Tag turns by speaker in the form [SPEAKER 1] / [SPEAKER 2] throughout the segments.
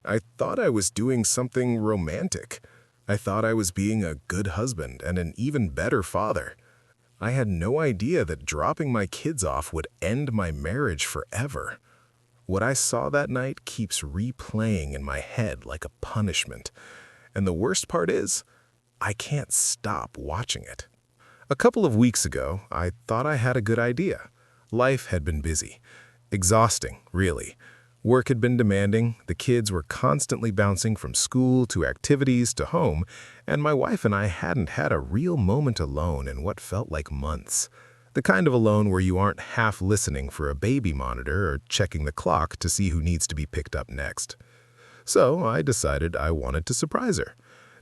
[SPEAKER 1] I thought I was doing something romantic. I thought I was being a good husband and an even better father. I had no idea that dropping my kids off would end my marriage forever. What I saw that night keeps replaying in my head like a punishment. And the worst part is, I can't stop watching it. A couple of weeks ago, I thought I had a good idea. Life had been busy. Exhausting, really. Work had been demanding, the kids were constantly bouncing from school to activities to home, and my wife and I hadn't had a real moment alone in what felt like months. The kind of alone where you aren't half listening for a baby monitor or checking the clock to see who needs to be picked up next. So I decided I wanted to surprise her.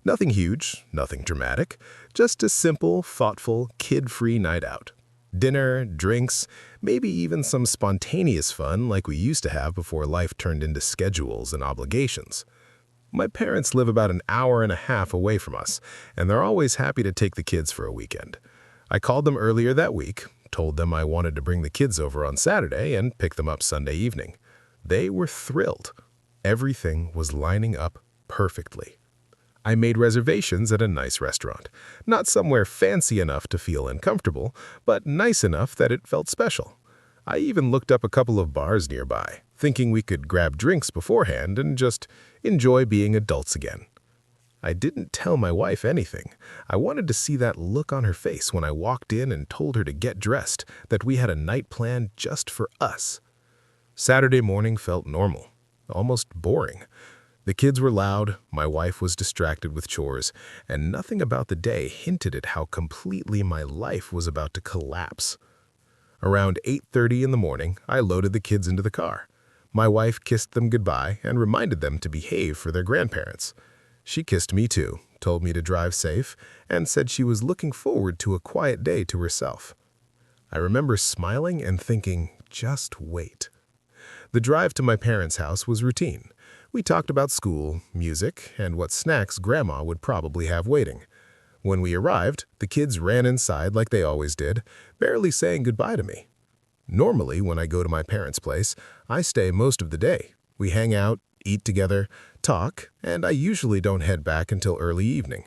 [SPEAKER 1] Nothing huge, nothing dramatic, just a simple, thoughtful, kid-free night out. Dinner, drinks, maybe even some spontaneous fun like we used to have before life turned into schedules and obligations. My parents live about an hour and a half away from us, and they're always happy to take the kids for a weekend. I called them earlier that week, told them I wanted to bring the kids over on Saturday and pick them up Sunday evening. They were thrilled. Everything was lining up perfectly. I made reservations at a nice restaurant. Not somewhere fancy enough to feel uncomfortable, but nice enough that it felt special. I even looked up a couple of bars nearby, thinking we could grab drinks beforehand and just enjoy being adults again. I didn't tell my wife anything. I wanted to see that look on her face when I walked in and told her to get dressed, that we had a night planned just for us. Saturday morning felt normal, almost boring. The kids were loud, my wife was distracted with chores, and nothing about the day hinted at how completely my life was about to collapse. Around 8:30 in the morning, I loaded the kids into the car. My wife kissed them goodbye and reminded them to behave for their grandparents. She kissed me too, told me to drive safe, and said she was looking forward to a quiet day to herself. I remember smiling and thinking, just wait. The drive to my parents' house was routine. We talked about school, music, and what snacks Grandma would probably have waiting. When we arrived, the kids ran inside like they always did, barely saying goodbye to me. Normally, when I go to my parents' place, I stay most of the day. We hang out, eat together, talk, and I usually don't head back until early evening.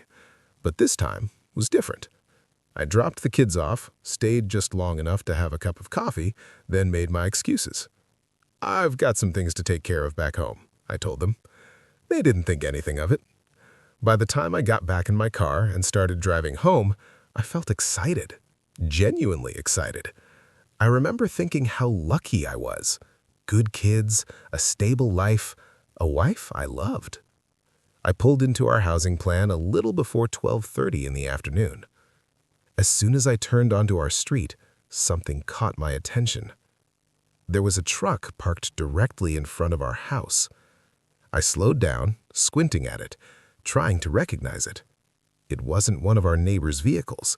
[SPEAKER 1] But this time was different. I dropped the kids off, stayed just long enough to have a cup of coffee, then made my excuses. "I've got some things to take care of back home," I told them. They didn't think anything of it. By the time I got back in my car and started driving home, I felt excited, genuinely excited. I remember thinking how lucky I was. Good kids, a stable life, a wife I loved. I pulled into our housing plan a little before 12:30 in the afternoon. As soon as I turned onto our street, something caught my attention. There was a truck parked directly in front of our house. I slowed down, squinting at it, trying to recognize it. It wasn't one of our neighbors' vehicles,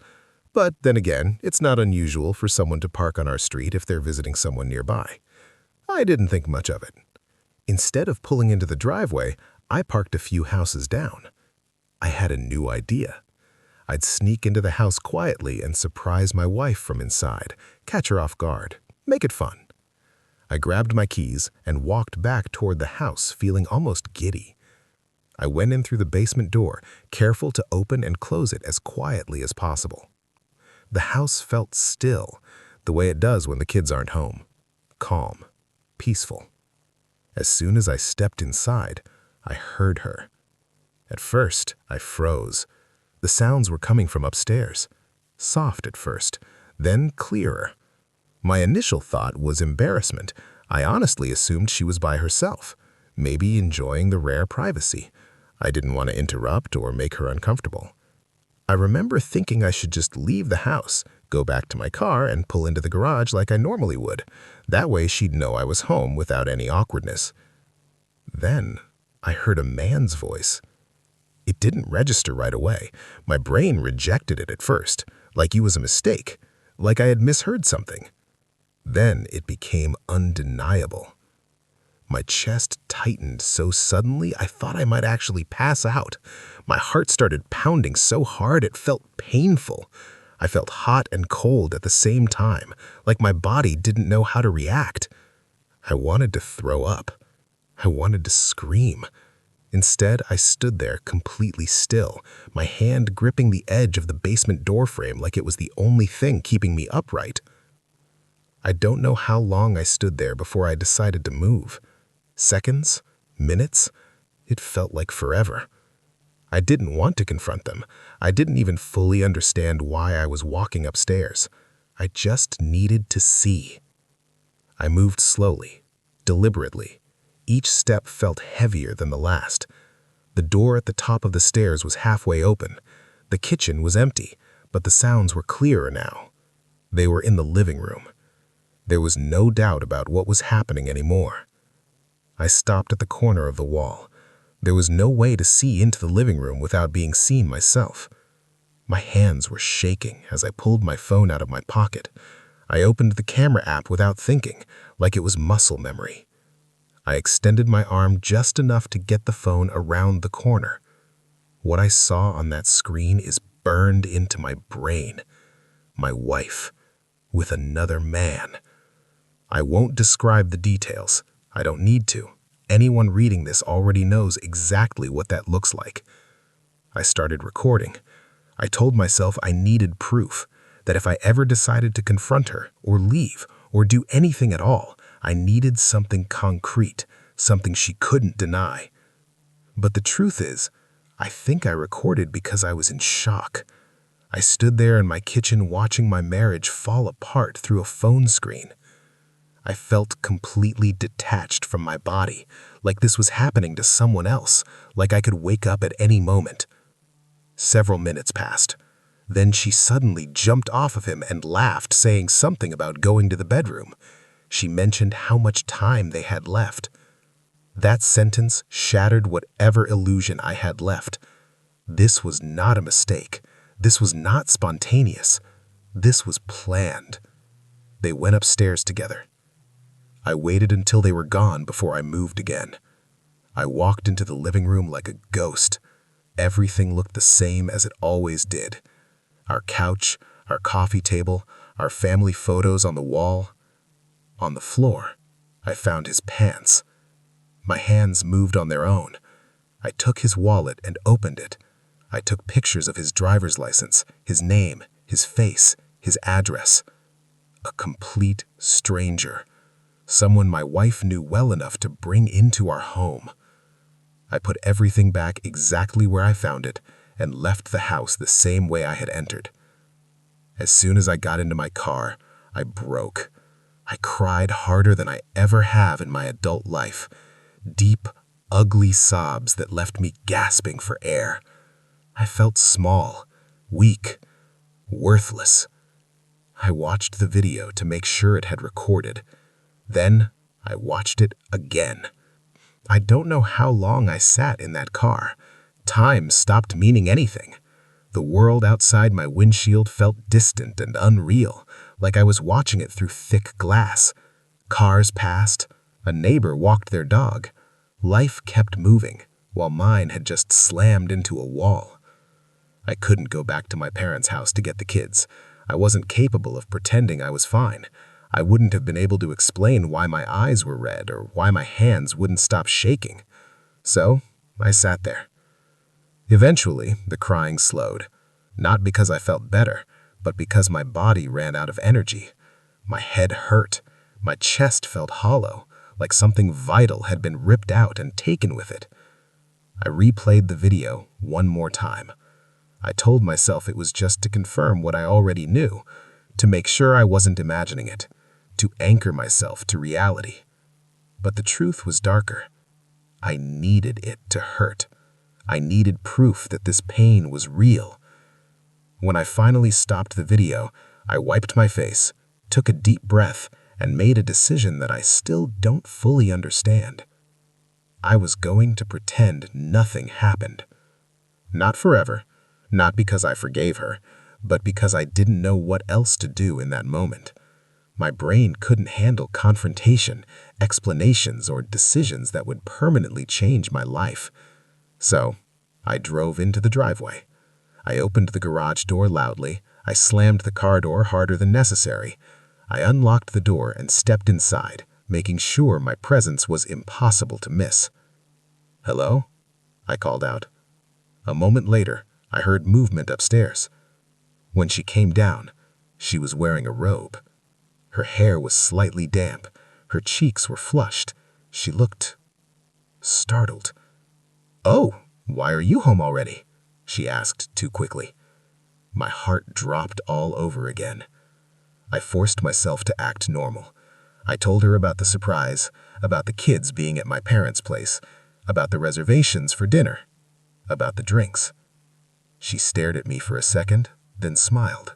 [SPEAKER 1] but then again, it's not unusual for someone to park on our street if they're visiting someone nearby. I didn't think much of it. Instead of pulling into the driveway, I parked a few houses down. I had a new idea. I'd sneak into the house quietly and surprise my wife from inside, catch her off guard, make it fun. I grabbed my keys and walked back toward the house, feeling almost giddy. I went in through the basement door, careful to open and close it as quietly as possible. The house felt still, the way it does when the kids aren't home. Calm, peaceful. As soon as I stepped inside, I heard her. At first, I froze. The sounds were coming from upstairs. Soft at first, then clearer. My initial thought was embarrassment. I honestly assumed she was by herself, maybe enjoying the rare privacy. I didn't want to interrupt or make her uncomfortable. I remember thinking I should just leave the house, go back to my car, and pull into the garage like I normally would. That way she'd know I was home without any awkwardness. Then I heard a man's voice. It didn't register right away. My brain rejected it at first, like it was a mistake, like I had misheard something. Then it became undeniable. My chest tightened so suddenly I thought I might actually pass out. My heart started pounding so hard it felt painful. I felt hot and cold at the same time, like my body didn't know how to react. I wanted to throw up. I wanted to scream. Instead, I stood there completely still, my hand gripping the edge of the basement doorframe like it was the only thing keeping me upright. I don't know how long I stood there before I decided to move. Seconds? Minutes? It felt like forever. I didn't want to confront them. I didn't even fully understand why I was walking upstairs. I just needed to see. I moved slowly, deliberately. Each step felt heavier than the last. The door at the top of the stairs was halfway open. The kitchen was empty, but the sounds were clearer now. They were in the living room. There was no doubt about what was happening anymore. I stopped at the corner of the wall. There was no way to see into the living room without being seen myself. My hands were shaking as I pulled my phone out of my pocket. I opened the camera app without thinking, like it was muscle memory. I extended my arm just enough to get the phone around the corner. What I saw on that screen is burned into my brain. My wife, with another man. I won't describe the details. I don't need to. Anyone reading this already knows exactly what that looks like. I started recording. I told myself I needed proof, that if I ever decided to confront her, or leave, or do anything at all, I needed something concrete, something she couldn't deny. But the truth is, I think I recorded because I was in shock. I stood there in my kitchen watching my marriage fall apart through a phone screen. I felt completely detached from my body, like this was happening to someone else, like I could wake up at any moment. Several minutes passed. Then she suddenly jumped off of him and laughed, saying something about going to the bedroom. She mentioned how much time they had left. That sentence shattered whatever illusion I had left. This was not a mistake. This was not spontaneous. This was planned. They went upstairs together. I waited until they were gone before I moved again. I walked into the living room like a ghost. Everything looked the same as it always did. Our couch, our coffee table, our family photos on the wall. On the floor, I found his pants. My hands moved on their own. I took his wallet and opened it. I took pictures of his driver's license, his name, his face, his address. A complete stranger. Someone my wife knew well enough to bring into our home. I put everything back exactly where I found it and left the house the same way I had entered. As soon as I got into my car, I broke. I cried harder than I ever have in my adult life. Deep, ugly sobs that left me gasping for air. I felt small, weak, worthless. I watched the video to make sure it had recorded. Then I watched it again. I don't know how long I sat in that car. Time stopped meaning anything. The world outside my windshield felt distant and unreal, like I was watching it through thick glass. Cars passed. A neighbor walked their dog. Life kept moving, while mine had just slammed into a wall. I couldn't go back to my parents' house to get the kids. I wasn't capable of pretending I was fine. I wouldn't have been able to explain why my eyes were red or why my hands wouldn't stop shaking. So I sat there. Eventually, the crying slowed. Not because I felt better, but because my body ran out of energy. My head hurt. My chest felt hollow, like something vital had been ripped out and taken with it. I replayed the video one more time. I told myself it was just to confirm what I already knew, to make sure I wasn't imagining it, to anchor myself to reality. But the truth was darker. I needed it to hurt. I needed proof that this pain was real. When I finally stopped the video, I wiped my face, took a deep breath, and made a decision that I still don't fully understand. I was going to pretend nothing happened. Not forever, not because I forgave her, but because I didn't know what else to do in that moment. My brain couldn't handle confrontation, explanations, or decisions that would permanently change my life. So, I drove into the driveway. I opened the garage door loudly. I slammed the car door harder than necessary. I unlocked the door and stepped inside, making sure my presence was impossible to miss. "Hello?"
[SPEAKER 2] I called out. A moment later, I heard movement upstairs. When she came down, she was wearing a robe. Her hair was slightly damp. Her cheeks were flushed. She looked startled. "Oh, why are you home already?" she asked too quickly. My heart dropped all over again. I forced myself to act normal. I told her about the surprise, about the kids being at my parents' place, about the reservations for dinner, about the drinks. She stared at me for a second, then smiled.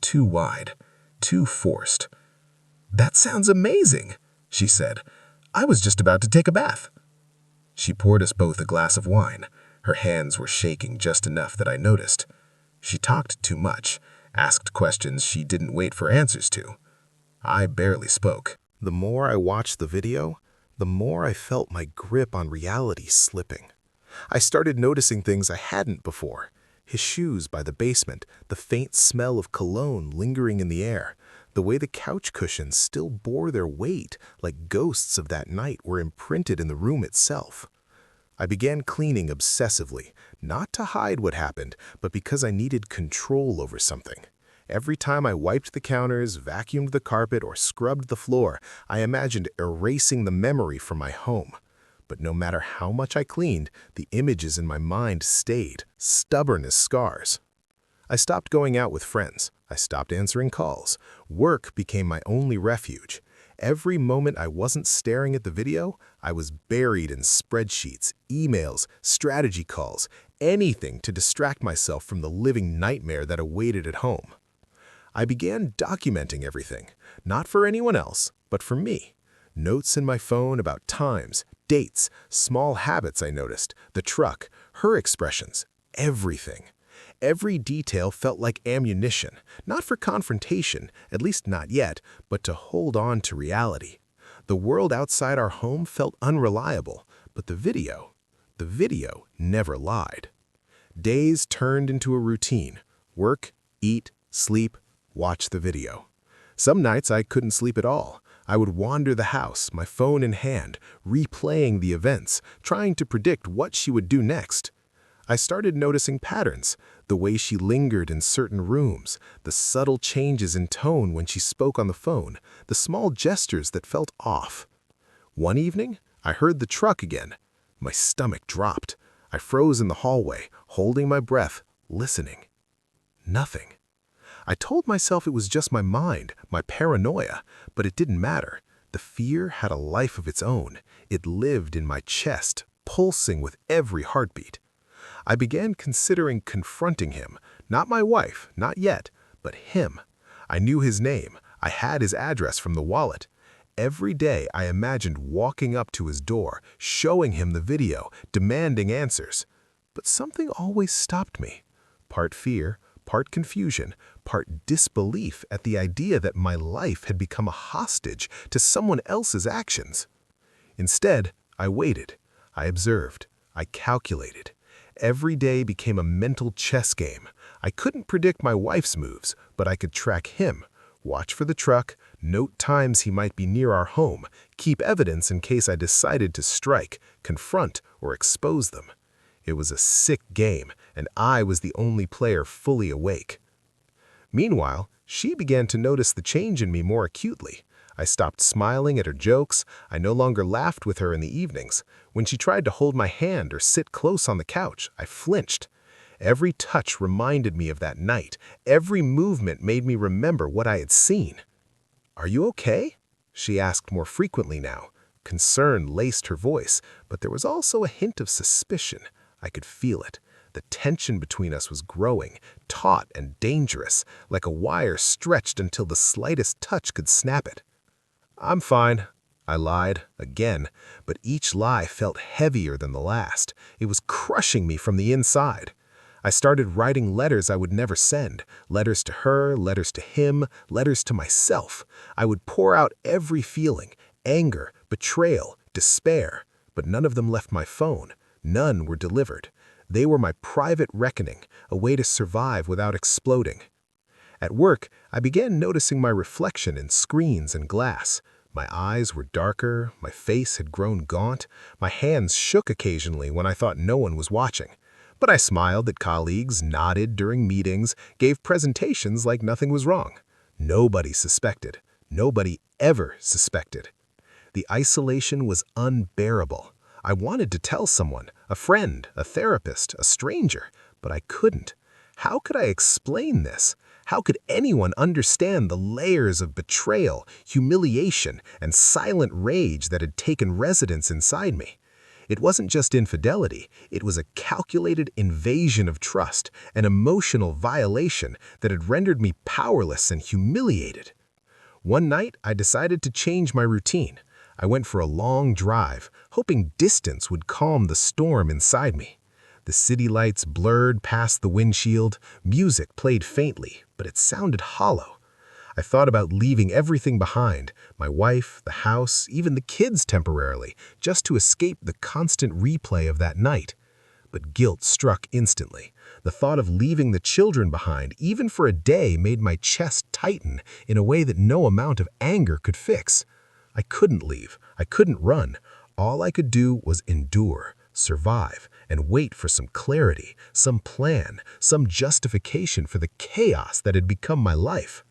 [SPEAKER 2] Too wide, too forced. "That sounds amazing," she said. "I was just about to take a bath." She poured us both a glass of wine. Her hands were shaking just enough that I noticed. She talked too much, asked questions she didn't wait for answers to. I barely spoke.
[SPEAKER 1] The more I watched the video, the more I felt my grip on reality slipping. I started noticing things I hadn't before. His shoes by the basement, the faint smell of cologne lingering in the air, the way the couch cushions still bore their weight like ghosts of that night were imprinted in the room itself. I began cleaning obsessively, not to hide what happened, but because I needed control over something. Every time I wiped the counters, vacuumed the carpet, or scrubbed the floor, I imagined erasing the memory from my home. But no matter how much I cleaned, the images in my mind stayed, stubborn as scars. I stopped going out with friends. I stopped answering calls. Work became my only refuge. Every moment I wasn't staring at the video, I was buried in spreadsheets, emails, strategy calls, anything to distract myself from the living nightmare that awaited at home. I began documenting everything, not for anyone else, but for me. Notes in my phone about times, dates, small habits I noticed, the truck, her expressions, everything. Every detail felt like ammunition, not for confrontation, at least not yet, but to hold on to reality. The world outside our home felt unreliable, but the video never lied. Days turned into a routine. Work, eat, sleep, watch the video. Some nights I couldn't sleep at all. I would wander the house, my phone in hand, replaying the events, trying to predict what she would do next. I started noticing patterns, the way she lingered in certain rooms, the subtle changes in tone when she spoke on the phone, the small gestures that felt off. One evening, I heard the truck again. My stomach dropped. I froze in the hallway, holding my breath, listening. Nothing. I told myself it was just my mind, my paranoia, but it didn't matter. The fear had a life of its own. It lived in my chest, pulsing with every heartbeat. I began considering confronting him, not my wife, not yet, but him. I knew his name. I had his address from the wallet. Every day I imagined walking up to his door, showing him the video, demanding answers. But something always stopped me. Part fear, part confusion, part disbelief at the idea that my life had become a hostage to someone else's actions. Instead, I waited. I observed. I calculated. Every day became a mental chess game. I couldn't predict my wife's moves, but I could track him, watch for the truck, note times he might be near our home, keep evidence in case I decided to strike, confront, or expose them. It was a sick game, and I was the only player fully awake. Meanwhile, she began to notice the change in me more acutely. I stopped smiling at her jokes. I no longer laughed with her in the evenings. When she tried to hold my hand or sit close on the couch, I flinched. Every touch reminded me of that night. Every movement made me remember what I had seen. "Are you okay?" she asked more frequently now. Concern laced her voice, but there was also a hint of suspicion. I could feel it. The tension between us was growing, taut and dangerous, like a wire stretched until the slightest touch could snap it. "I'm fine," I lied, again, but each lie felt heavier than the last. It was crushing me from the inside. I started writing letters I would never send, letters to her, letters to him, letters to myself. I would pour out every feeling, anger, betrayal, despair, but none of them left my phone. None were delivered. They were my private reckoning, a way to survive without exploding. At work, I began noticing my reflection in screens and glass. My eyes were darker, my face had grown gaunt, my hands shook occasionally when I thought no one was watching. But I smiled at colleagues, nodded during meetings, gave presentations like nothing was wrong. Nobody suspected. Nobody ever suspected. The isolation was unbearable. I wanted to tell someone, a friend, a therapist, a stranger, but I couldn't. How could I explain this? How could anyone understand the layers of betrayal, humiliation, and silent rage that had taken residence inside me? It wasn't just infidelity, it was a calculated invasion of trust, an emotional violation that had rendered me powerless and humiliated. One night, I decided to change my routine. I went for a long drive, hoping distance would calm the storm inside me. The city lights blurred past the windshield, music played faintly, but it sounded hollow. I thought about leaving everything behind, my wife, the house, even the kids temporarily, just to escape the constant replay of that night. But guilt struck instantly. The thought of leaving the children behind, even for a day, made my chest tighten in a way that no amount of anger could fix. I couldn't leave. I couldn't run. All I could do was endure, survive, and wait for some clarity, some plan, some justification for the chaos that had become my life.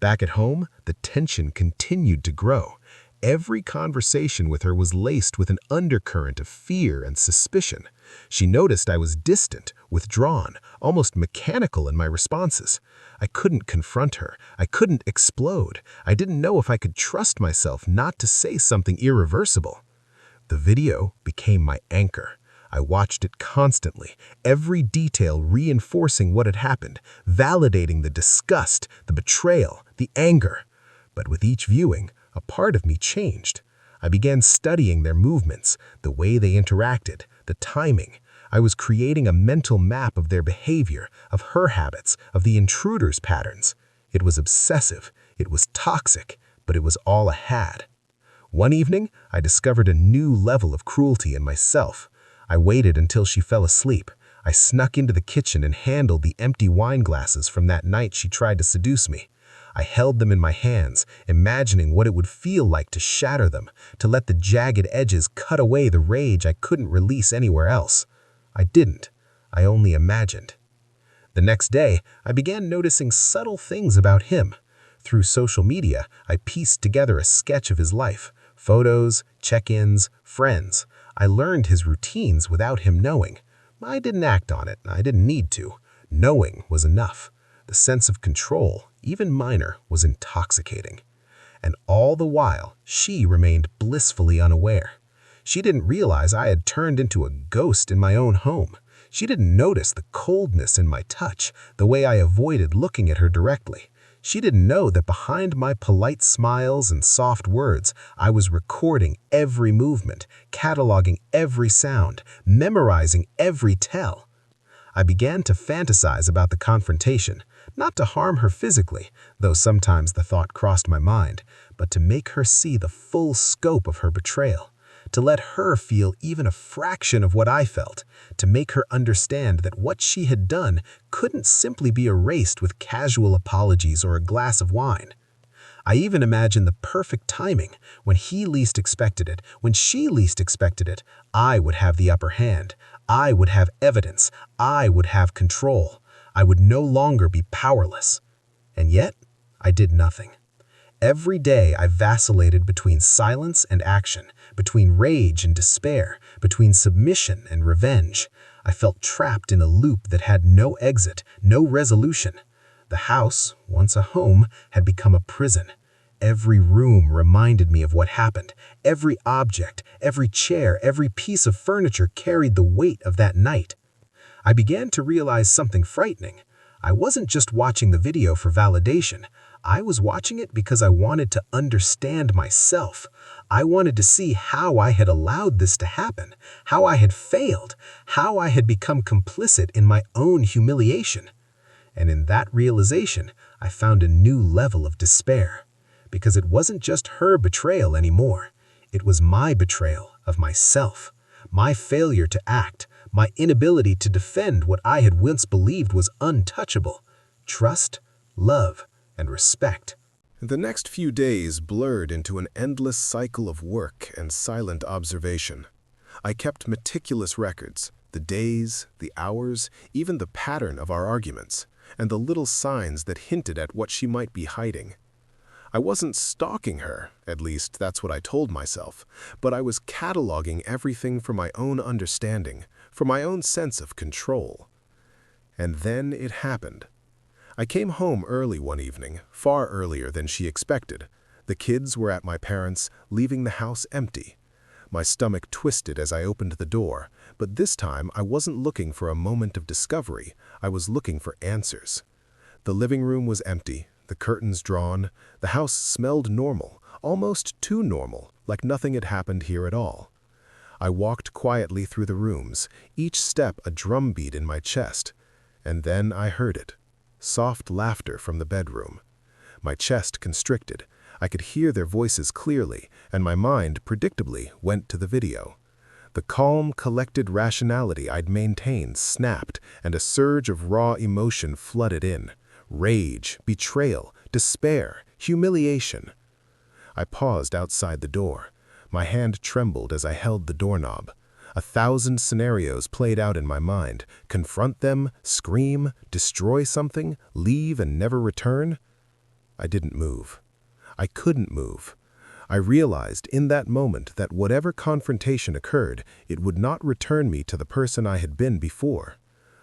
[SPEAKER 1] Back at home, the tension continued to grow. Every conversation with her was laced with an undercurrent of fear and suspicion. She noticed I was distant, withdrawn, almost mechanical in my responses. I couldn't confront her. I couldn't explode. I didn't know if I could trust myself not to say something irreversible. The video became my anchor. I watched it constantly, every detail reinforcing what had happened, validating the disgust, the betrayal, the anger. But with each viewing, a part of me changed. I began studying their movements, the way they interacted, the timing. I was creating a mental map of their behavior, of her habits, of the intruder's patterns. It was obsessive, it was toxic, but it was all I had. One evening, I discovered a new level of cruelty in myself. I waited until she fell asleep. I snuck into the kitchen and handled the empty wine glasses from that night she tried to seduce me. I held them in my hands, imagining what it would feel like to shatter them, to let the jagged edges cut away the rage I couldn't release anywhere else. I didn't. I only imagined. The next day, I began noticing subtle things about him. Through social media, I pieced together a sketch of his life. Photos, check-ins, friends. I learned his routines without him knowing. I didn't act on it. I didn't need to. Knowing was enough. The sense of control, even minor, was intoxicating. And all the while, she remained blissfully unaware. She didn't realize I had turned into a ghost in my own home. She didn't notice the coldness in my touch, the way I avoided looking at her directly. She didn't know that behind my polite smiles and soft words, I was recording every movement, cataloging every sound, memorizing every tell. I began to fantasize about the confrontation, not to harm her physically, though sometimes the thought crossed my mind, but to make her see the full scope of her betrayal, to let her feel even a fraction of what I felt, to make her understand that what she had done couldn't simply be erased with casual apologies or a glass of wine. I even imagined the perfect timing, when he least expected it, when she least expected it. I would have the upper hand. I would have evidence. I would have control. I would no longer be powerless. And yet, I did nothing. Every day I vacillated between silence and action, between rage and despair, between submission and revenge. I felt trapped in a loop that had no exit, no resolution. The house, once a home, had become a prison. Every room reminded me of what happened. Every object, every chair, every piece of furniture carried the weight of that night. I began to realize something frightening. I wasn't just watching the video for validation. I was watching it because I wanted to understand myself. I wanted to see how I had allowed this to happen, how I had failed, how I had become complicit in my own humiliation. And in that realization, I found a new level of despair. Because it wasn't just her betrayal anymore. It was my betrayal of myself, my failure to act, my inability to defend what I had once believed was untouchable: trust, love, and respect. The next few days blurred into an endless cycle of work and silent observation. I kept meticulous records, the days, the hours, even the pattern of our arguments, and the little signs that hinted at what she might be hiding. I wasn't stalking her, at least that's what I told myself, but I was cataloging everything for my own understanding, for my own sense of control. And then it happened. I came home early one evening, far earlier than she expected. The kids were at my parents', leaving the house empty. My stomach twisted as I opened the door, but this time I wasn't looking for a moment of discovery, I was looking for answers. The living room was empty, the curtains drawn, the house smelled normal, almost too normal, like nothing had happened here at all. I walked quietly through the rooms, each step a drumbeat in my chest, and then I heard it. Soft laughter from the bedroom. My chest constricted. I could hear their voices clearly, and my mind, predictably, went to the video. The calm, collected rationality I'd maintained snapped, and a surge of raw emotion flooded in. Rage, betrayal, despair, humiliation. I paused outside the door. My hand trembled as I held the doorknob. 1,000 scenarios played out in my mind. Confront them, scream, destroy something, leave and never return. I didn't move. I couldn't move. I realized in that moment that whatever confrontation occurred, it would not return me to the person I had been before.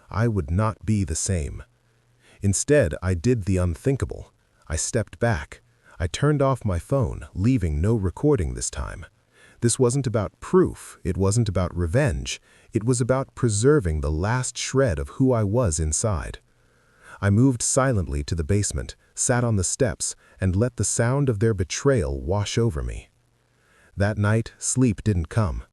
[SPEAKER 1] I would not be the same. Instead, I did the unthinkable. I stepped back. I turned off my phone, leaving no recording this time. This wasn't about proof, it wasn't about revenge, it was about preserving the last shred of who I was inside. I moved silently to the basement, sat on the steps, and let the sound of their betrayal wash over me. That night, sleep didn't come.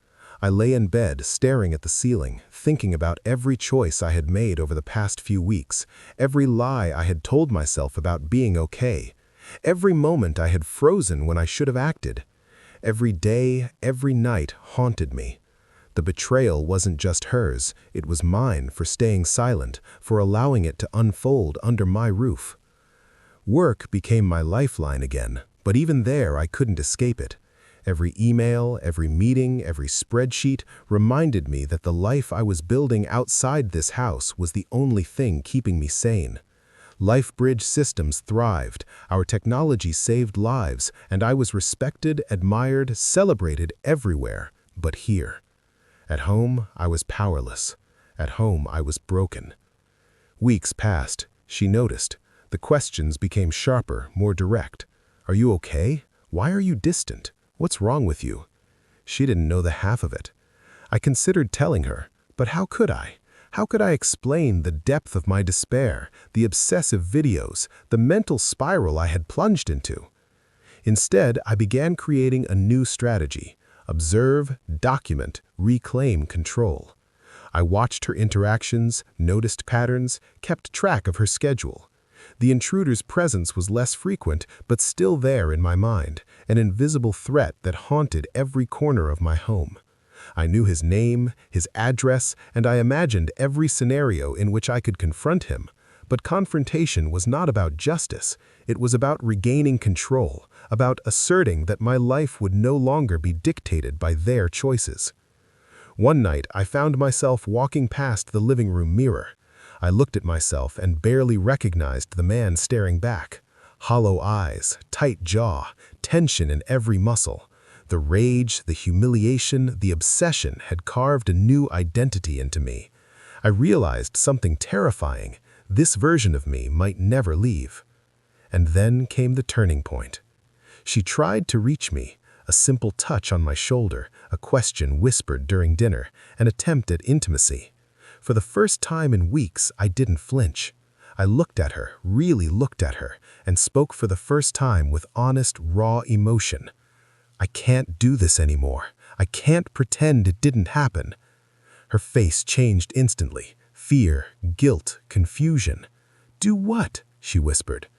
[SPEAKER 1] I lay in bed, staring at the ceiling, thinking about every choice I had made over the past few weeks, every lie I had told myself about being okay, every moment I had frozen when I should have acted. Every day, every night haunted me. The betrayal wasn't just hers, it was mine for staying silent, for allowing it to unfold under my roof. Work became my lifeline again, but even there I couldn't escape it. Every email, every meeting, every spreadsheet reminded me that the life I was building outside this house was the only thing keeping me sane. LifeBridge systems thrived, our technology saved lives, and I was respected, admired, celebrated everywhere, but here. At home, I was powerless. At home, I was broken. Weeks passed. She noticed. The questions became sharper, more direct. Are you okay? Why are you distant? What's wrong with you? She didn't know the half of it. I considered telling her, but how could I? How could I explain the depth of my despair, the obsessive videos, the mental spiral I had plunged into? Instead, I began creating a new strategy: observe, document, reclaim control. I watched her interactions, noticed patterns, kept track of her schedule. The intruder's presence was less frequent, but still there in my mind, an invisible threat that haunted every corner of my home. I knew his name, his address, and I imagined every scenario in which I could confront him. But confrontation was not about justice. It was about regaining control, about asserting that my life would no longer be dictated by their choices. One night, I found myself walking past the living room mirror. I looked at myself and barely recognized the man staring back. Hollow eyes, tight jaw, tension in every muscle. The rage, the humiliation, the obsession had carved a new identity into me. I realized something terrifying. This version of me might never leave. And then came the turning point. She tried to reach me, a simple touch on my shoulder, a question whispered during dinner, an attempt at intimacy. For the first time in weeks, I didn't flinch. I looked at her, really looked at her, and spoke for the first time with honest, raw emotion. I can't do this anymore. I can't pretend it didn't happen. Her face changed instantly. Fear, guilt, confusion. Do what? She whispered.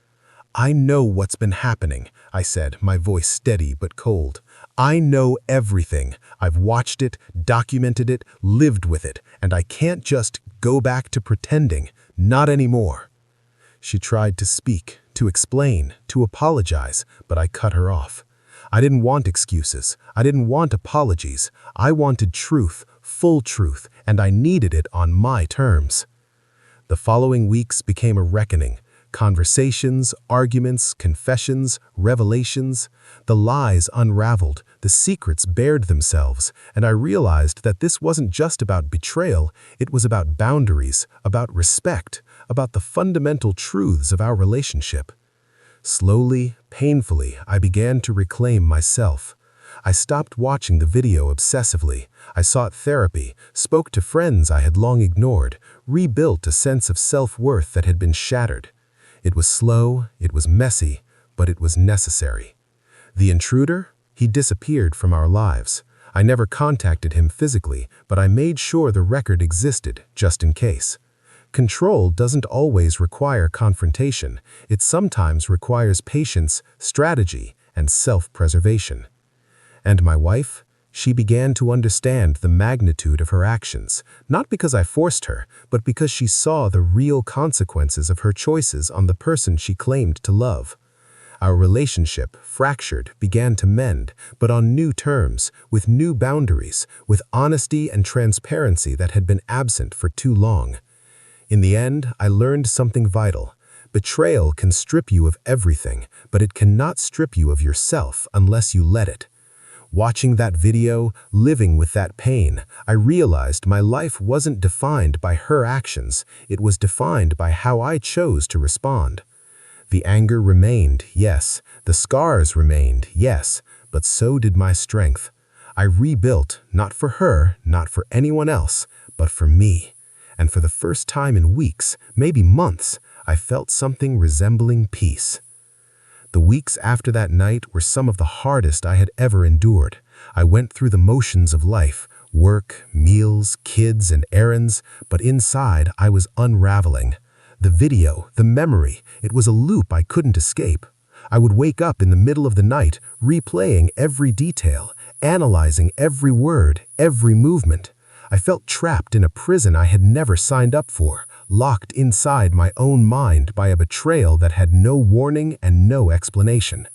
[SPEAKER 1] I know what's been happening, I said, my voice steady but cold. I know everything. I've watched it, documented it, lived with it, and I can't just go back to pretending. Not anymore. She tried to speak, to explain, to apologize, but I cut her off. I didn't want excuses. I didn't want apologies. I wanted truth, full truth, and I needed it on my terms. The following weeks became a reckoning. Conversations, arguments, confessions, revelations. The lies unraveled, the secrets bared themselves, and I realized that this wasn't just about betrayal, it was about boundaries, about respect, about the fundamental truths of our relationship. Slowly, painfully, I began to reclaim myself. I stopped watching the video obsessively. I sought therapy, spoke to friends I had long ignored, rebuilt a sense of self-worth that had been shattered. It was slow, it was messy, but it was necessary. The intruder? He disappeared from our lives. I never contacted him physically, but I made sure the record existed, just in case. Control doesn't always require confrontation. It sometimes requires patience, strategy, and self-preservation. And my wife? She began to understand the magnitude of her actions, not because I forced her, but because she saw the real consequences of her choices on the person she claimed to love. Our relationship, fractured, began to mend, but on new terms, with new boundaries, with honesty and transparency that had been absent for too long. In the end, I learned something vital. Betrayal can strip you of everything, but it cannot strip you of yourself unless you let it. Watching that video, living with that pain, I realized my life wasn't defined by her actions, it was defined by how I chose to respond. The anger remained, yes. The scars remained, yes. But so did my strength. I rebuilt, not for her, not for anyone else, but for me. And for the first time in weeks, maybe months, I felt something resembling peace. The weeks after that night were some of the hardest I had ever endured. I went through the motions of life, work, meals, kids, and errands, but inside I was unraveling. The video, the memory, it was a loop I couldn't escape. I would wake up in the middle of the night, replaying every detail, analyzing every word, every movement. I felt trapped in a prison I had never signed up for, locked inside my own mind by a betrayal that had no warning and no explanation.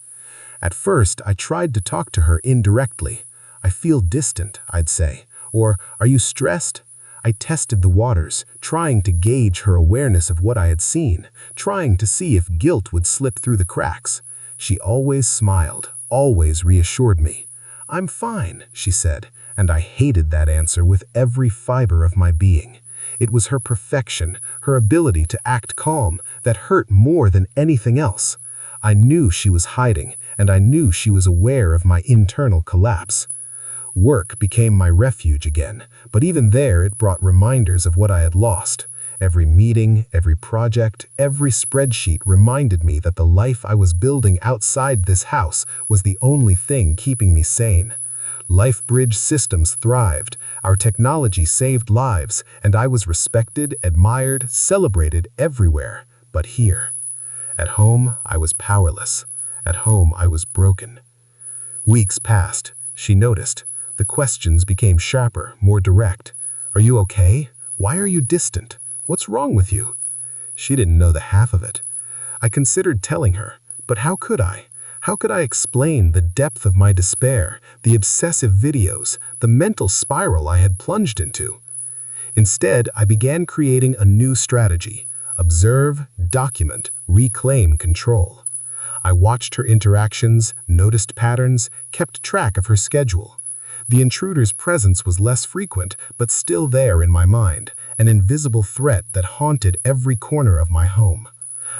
[SPEAKER 1] At first, I tried to talk to her indirectly. "I feel distant," I'd say. Or, "Are you stressed?" I tested the waters, trying to gauge her awareness of what I had seen, trying to see if guilt would slip through the cracks. She always smiled, always reassured me. "I'm fine," she said, and I hated that answer with every fiber of my being. It was her perfection, her ability to act calm, that hurt more than anything else. I knew she was hiding, and I knew she was aware of my internal collapse. Work became my refuge again, but even there it brought reminders of what I had lost. Every meeting, every project, every spreadsheet reminded me that the life I was building outside this house was the only thing keeping me sane. LifeBridge systems thrived, our technology saved lives, and I was respected, admired, celebrated everywhere, but here. At home, I was powerless. At home, I was broken. Weeks passed. She noticed. The questions became sharper, more direct. "Are you okay? Why are you distant? What's wrong with you?" She didn't know the half of it. I considered telling her, but how could I? How could I explain the depth of my despair, the obsessive videos, the mental spiral I had plunged into? Instead, I began creating a new strategy: observe, document, reclaim control. I watched her interactions, noticed patterns, kept track of her schedule. The intruder's presence was less frequent, but still there in my mind, an invisible threat that haunted every corner of my home.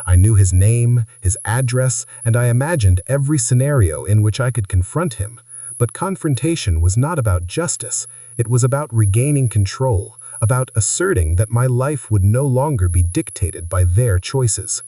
[SPEAKER 1] I knew his name, his address, and I imagined every scenario in which I could confront him. But confrontation was not about justice. It was about regaining control, about asserting that my life would no longer be dictated by their choices.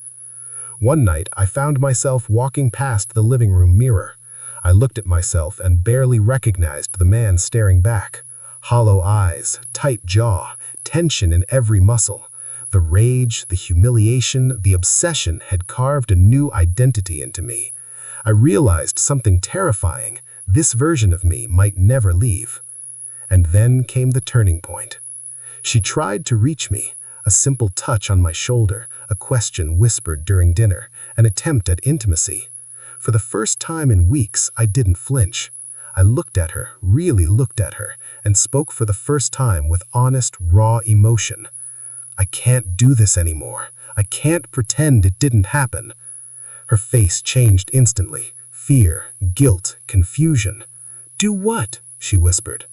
[SPEAKER 1] One night, I found myself walking past the living room mirror. I looked at myself and barely recognized the man staring back. Hollow eyes, tight jaw, tension in every muscle. The rage, the humiliation, the obsession had carved a new identity into me. I realized something terrifying. This version of me might never leave. And then came the turning point. She tried to reach me.
[SPEAKER 2] A simple touch on my shoulder, a question whispered during dinner, an attempt at intimacy. For the first time in weeks, I didn't flinch. I looked at her, really looked at her, and spoke for the first time with honest, raw emotion. I can't do this anymore. I can't pretend it didn't happen. Her face changed instantly. Fear, guilt, confusion. Do what? She whispered.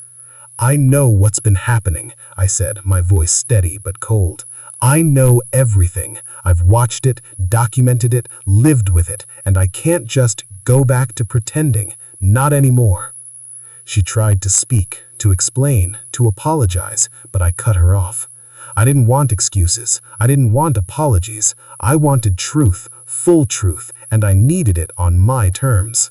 [SPEAKER 2] I know what's been happening, I said, my voice steady but cold. I know everything. I've watched it, documented it, lived with it, and I can't just go back to pretending. Not anymore. She tried to speak, to explain, to apologize, but I cut her off. I didn't want excuses. I didn't want apologies. I wanted truth, full truth, and I needed it on my terms.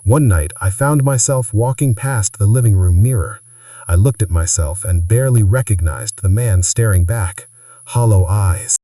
[SPEAKER 2] One night, I found myself walking past the living room mirror. I looked at myself and barely recognized the man staring back. Hollow eyes.